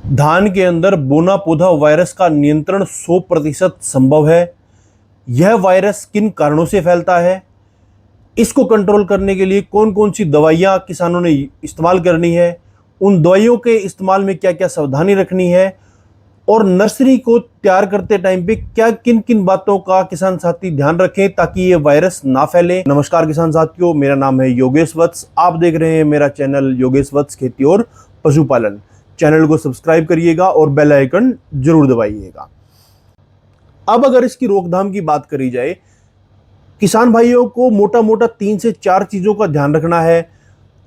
धान के अंदर बोना पोधा वायरस का नियंत्रण 100% संभव है। यह वायरस किन कारणों से फैलता है, इसको कंट्रोल करने के लिए कौन कौन सी दवाइयाँ किसानों ने इस्तेमाल करनी है, उन दवाइयों के इस्तेमाल में क्या क्या सावधानी रखनी है और नर्सरी को तैयार करते टाइम पे क्या किन किन बातों का किसान साथी ध्यान रखें ताकि ये वायरस ना फैले। नमस्कार किसान साथियों, मेरा नाम है योगेश वत्स। आप देख रहे हैं मेरा चैनल योगेश वत्स खेती और पशुपालन। चैनल को सब्सक्राइब करिएगा और बेल आइकन जरूर दबाइएगा। अब अगर इसकी रोकथाम की बात करी जाए, किसान भाइयों को मोटा मोटा 3 से 4 चीजों का ध्यान रखना है।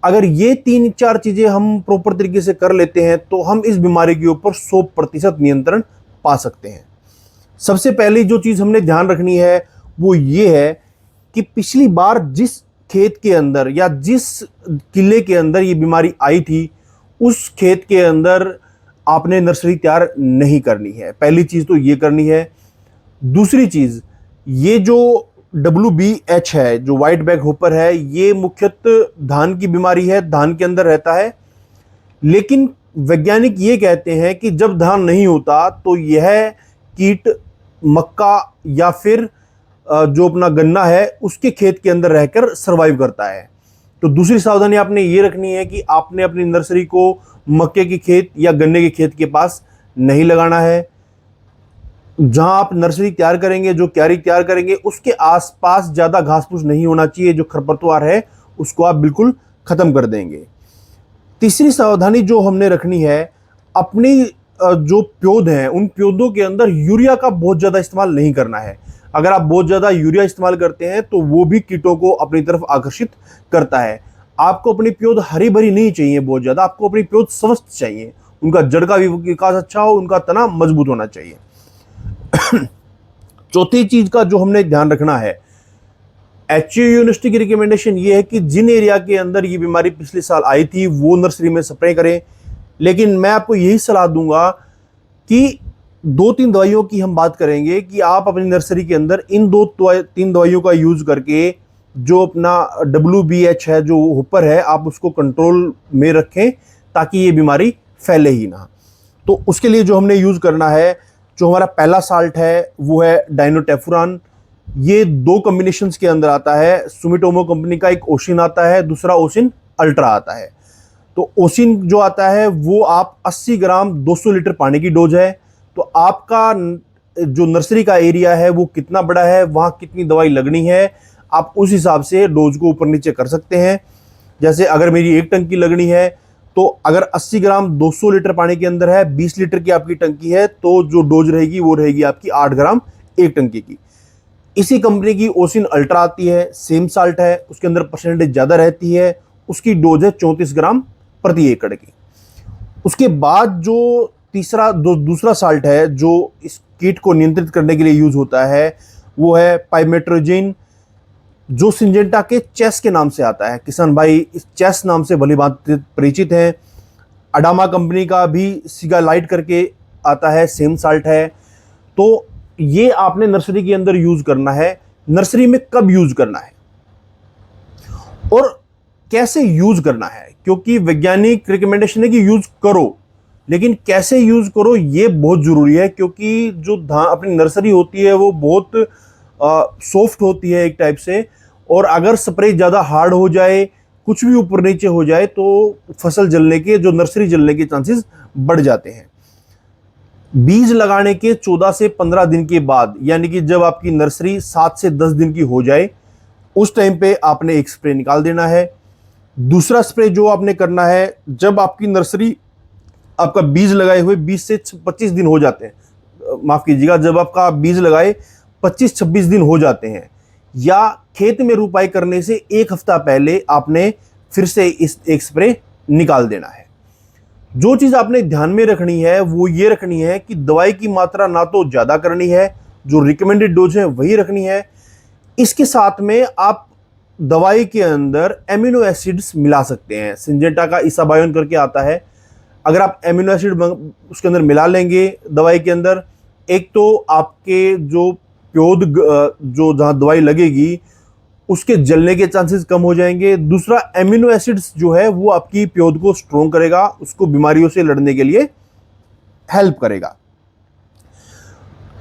अगर ये 3-4 चीजें हम प्रॉपर तरीके से कर लेते हैं तो हम इस बीमारी के ऊपर 100% नियंत्रण पा सकते हैं। सबसे पहली जो चीज हमने ध्यान रखनी है वो ये है कि पिछली बार जिस खेत के अंदर या जिस किले के अंदर ये बीमारी आई थी उस खेत के अंदर आपने नर्सरी तैयार नहीं करनी है। पहली चीज तो ये करनी है। दूसरी चीज, ये जो WBH है, जो व्हाइट बैक होपर है, ये मुख्यतः धान की बीमारी है, धान के अंदर रहता है। लेकिन वैज्ञानिक ये कहते हैं कि जब धान नहीं होता तो यह कीट मक्का या फिर जो अपना गन्ना है उसके खेत के अंदर रहकर सरवाइव करता है। तो दूसरी सावधानी आपने ये रखनी है कि आपने अपनी नर्सरी को मक्के के खेत या गन्ने के खेत के पास नहीं लगाना है। जहां आप नर्सरी तैयार करेंगे, जो क्यारी तैयार करेंगे, उसके आसपास ज्यादा घास फूस नहीं होना चाहिए। जो खरपतवार है उसको आप बिल्कुल खत्म कर देंगे। तीसरी सावधानी जो हमने रखनी है, अपनी जो पौध हैं उन पौधों के अंदर यूरिया का बहुत ज्यादा इस्तेमाल नहीं करना है। अगर आप बहुत ज्यादा यूरिया इस्तेमाल करते हैं तो वो भी कीटों को अपनी तरफ आकर्षित करता है। आपको अपनी पौध हरी भरी नहीं चाहिए बहुत ज्यादा, आपको अपनी पौध स्वस्थ चाहिए। उनका जड़ का विकास अच्छा हो, उनका तना मजबूत होना चाहिए। चौथी चीज का जो हमने ध्यान रखना है, HU यूनिवर्सिटी की रिकमेंडेशन ये है कि जिन एरिया के अंदर ये बीमारी पिछले साल आई थी वो नर्सरी में स्प्रे करें। लेकिन मैं आपको यही सलाह दूंगा कि 2-3 दवाइयों की हम बात करेंगे कि आप अपनी नर्सरी के अंदर इन 2-3 दवाइयों का यूज करके जो अपना WBH है, जो ऊपर है, आप उसको कंट्रोल में रखें ताकि ये बीमारी फैले ही ना। तो उसके लिए जो हमने यूज करना है, जो हमारा पहला साल्ट है वो है डाइनोटेफुरान। ये 2 कॉम्बिनेशंस के अंदर आता है। सुमिटोमो कंपनी का एक ओसिन आता है, दूसरा ओसिन अल्ट्रा आता है। तो ओसिन जो आता है वो आप 80 ग्राम 200 लीटर पानी की डोज है। तो आपका जो नर्सरी का एरिया है वो कितना बड़ा है, वहां कितनी दवाई लगनी है, आप उस हिसाब से डोज को ऊपर नीचे कर सकते हैं। जैसे अगर मेरी 1 टंकी लगनी है तो अगर 80 ग्राम 200 लीटर पानी के अंदर है, 20 लीटर की आपकी टंकी है, तो जो डोज रहेगी वो रहेगी आपकी 8 ग्राम 1 टंकी की। इसी कंपनी की ओसिन अल्ट्रा आती है, सेम साल्ट है, उसके अंदर परसेंटेज ज़्यादा रहती है, उसकी डोज है 34 ग्राम प्रति एकड़ की। उसके बाद जो दूसरा साल्ट है जो इस कीट को नियंत्रित करने के लिए यूज होता है वो है पाइमेट्रोजिन, जो सिंजेंटा के चेस के नाम से आता है। किसान भाई इस चेस नाम से भली बात परिचित हैं। अडामा कंपनी का भी सिगालाइट करके आता है, सेम साल्ट है। तो ये आपने नर्सरी के अंदर यूज करना है। नर्सरी में कब यूज करना है और कैसे यूज करना है, क्योंकि वैज्ञानिक रिकमेंडेशन है कि यूज करो, लेकिन कैसे यूज करो ये बहुत जरूरी है। क्योंकि जो अपनी नर्सरी होती है वो बहुत सॉफ्ट होती है एक टाइप से, और अगर स्प्रे ज़्यादा हार्ड हो जाए, कुछ भी ऊपर नीचे हो जाए तो फसल जलने के, जो नर्सरी जलने के चांसेस बढ़ जाते हैं। बीज लगाने के 14 से 15 दिन के बाद, यानी कि जब आपकी नर्सरी 7 से 10 दिन की हो जाए, उस टाइम पे आपने एक स्प्रे निकाल देना है। दूसरा स्प्रे जो आपने करना है, जब आपकी नर्सरी, आपका बीज लगाए हुए 20 से 25 दिन हो जाते हैं, माफ कीजिएगा, जब आपका बीज लगाए 25-26 दिन हो जाते हैं, या खेत में रुपाई करने से 1 हफ्ता पहले आपने फिर से इस एक स्प्रे निकाल देना है। जो चीज आपने ध्यान में रखनी है वो ये रखनी है कि दवाई की मात्रा ना तो ज्यादा करनी है, जो रिकमेंडेड डोज है वही रखनी है। इसके साथ में आप दवाई के अंदर एमिनो एसिड्स मिला सकते हैं। सिंजेंटा का इसाबायोन करके आता है, अगर आप एमिनो एसिड उसके अंदर मिला लेंगे दवाई के अंदर, एक तो आपके जो पौध, जो जहाँ दवाई लगेगी उसके जलने के चांसेस कम हो जाएंगे। दूसरा, एमिनो एसिड्स जो है वो आपकी पौध को स्ट्रॉन्ग करेगा, उसको बीमारियों से लड़ने के लिए हेल्प करेगा।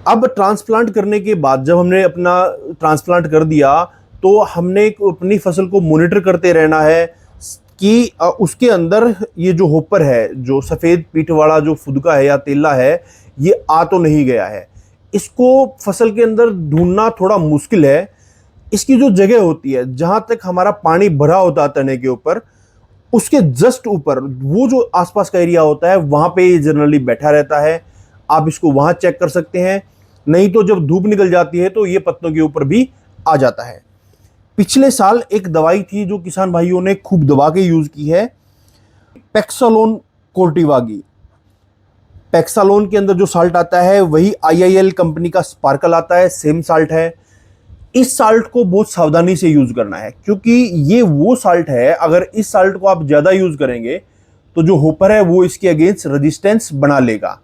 अब ट्रांसप्लांट करने के बाद जब हमने अपना ट्रांसप्लांट कर दिया तो हमने अपनी फसल को मॉनिटर करते रहना है कि उसके अंदर ये जो होपर है, जो सफ़ेद पीठ वाला जो फुदका है या तेला है, ये आ तो नहीं गया है। इसको फसल के अंदर ढूंढना थोड़ा मुश्किल है। इसकी जो जगह होती है जहाँ तक हमारा पानी भरा होता है तने के ऊपर, उसके जस्ट ऊपर वो जो आसपास का एरिया होता है वहाँ पे ये जनरली बैठा रहता है। आप इसको वहाँ चेक कर सकते हैं, नहीं तो जब धूप निकल जाती है तो ये पत्तों के ऊपर भी आ जाता है। पिछले साल एक दवाई थी जो किसान भाइयों ने खूब दबा के यूज़ की है, पैक्सालोन कोर्टिवागी। पैक्सालोन के अंदर जो साल्ट आता है वही IIL कंपनी का स्पार्कल आता है, सेम साल्ट है। इस साल्ट को बहुत सावधानी से यूज़ करना है क्योंकि ये वो साल्ट है, अगर इस साल्ट को आप ज़्यादा यूज़ करेंगे तो जो होपर है वो इसके अगेंस्ट रेजिस्टेंस बना लेगा।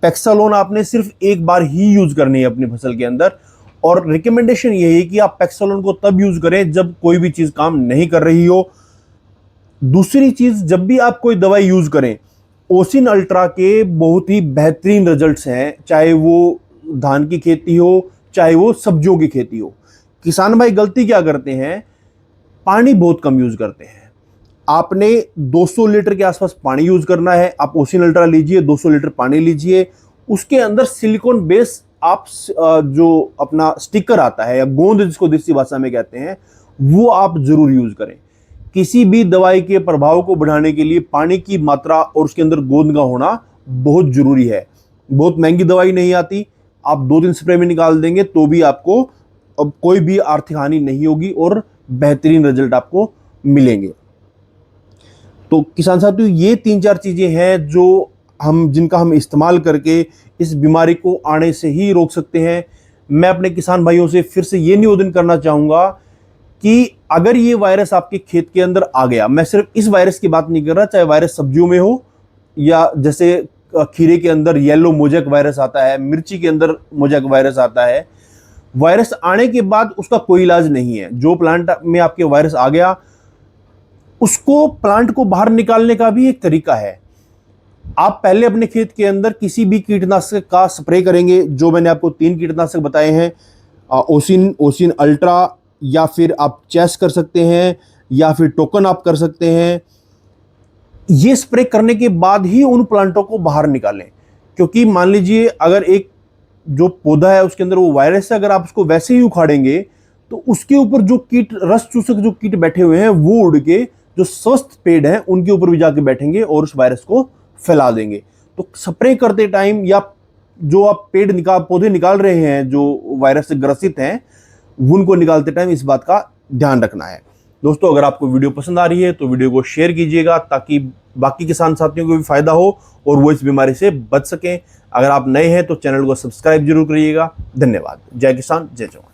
पैक्सालोन आपने सिर्फ एक बार ही यूज़ करनी है अपनी फसल के अंदर, और रिकमेंडेशन ये है कि आप पैक्सालोन को तब यूज़ करें जब कोई भी चीज़ काम नहीं कर रही हो। दूसरी चीज़, जब भी आप कोई दवाई यूज़ करें, ओसिन अल्ट्रा के बहुत ही बेहतरीन रिजल्ट्स हैं, चाहे वो धान की खेती हो चाहे वो सब्जियों की खेती हो। किसान भाई गलती क्या करते हैं, पानी बहुत कम यूज़ करते हैं। आपने 200 लीटर के आसपास पानी यूज़ करना है। आप ओसिन अल्ट्रा लीजिए, 200 लीटर पानी लीजिए, उसके अंदर सिलिकॉन बेस आप जो अपना स्टिकर आता है या गोंद जिसको देसी भाषा में कहते हैं, वो आप जरूर यूज़ करें। किसी भी दवाई के प्रभाव को बढ़ाने के लिए पानी की मात्रा और उसके अंदर गोंद का होना बहुत जरूरी है। बहुत महंगी दवाई नहीं आती, आप 2-3 स्प्रे में निकाल देंगे तो भी आपको अब कोई भी आर्थिक हानि नहीं होगी और बेहतरीन रिजल्ट आपको मिलेंगे। तो किसान साथियों, ये 3-4 चीज़ें हैं जो जिनका हम इस्तेमाल करके इस बीमारी को आने से ही रोक सकते हैं। मैं अपने किसान भाइयों से फिर से ये निवेदन करना चाहूँगा कि अगर ये वायरस आपके खेत के अंदर आ गया, मैं सिर्फ इस वायरस की बात नहीं कर रहा, चाहे वायरस सब्जियों में हो या जैसे खीरे के अंदर येलो मोजेक वायरस आता है, मिर्ची के अंदर मोजेक वायरस आता है। वायरस आने के बाद उसका कोई इलाज नहीं है। जो प्लांट में आपके वायरस आ गया, उसको प्लांट को बाहर निकालने का भी एक तरीका है। आप पहले अपने खेत के अंदर किसी भी कीटनाशक का स्प्रे करेंगे, जो मैंने आपको 3 कीटनाशक बताए हैं, ओसिन अल्ट्रा, या फिर आप चेस कर सकते हैं, या फिर टोकन आप कर सकते हैं। ये स्प्रे करने के बाद ही उन प्लांटों को बाहर निकालें, क्योंकि मान लीजिए अगर एक जो पौधा है उसके अंदर वो वायरस है, अगर आप उसको वैसे ही उखाड़ेंगे तो उसके ऊपर जो कीट, रस चूसक जो कीट बैठे हुए हैं, वो उड़ के जो स्वस्थ पेड़ हैं उनके ऊपर भी जाके बैठेंगे और उस वायरस को फैला देंगे। तो स्प्रे करते टाइम या जो आप पौधे निकाल रहे हैं जो वायरस से ग्रसित हैं, उनको निकालते टाइम इस बात का ध्यान रखना है। दोस्तों, अगर आपको वीडियो पसंद आ रही है तो वीडियो को शेयर कीजिएगा ताकि बाकी किसान साथियों को भी फायदा हो और वो इस बीमारी से बच सकें। अगर आप नए हैं तो चैनल को सब्सक्राइब जरूर करिएगा। धन्यवाद। जय किसान, जय जवान।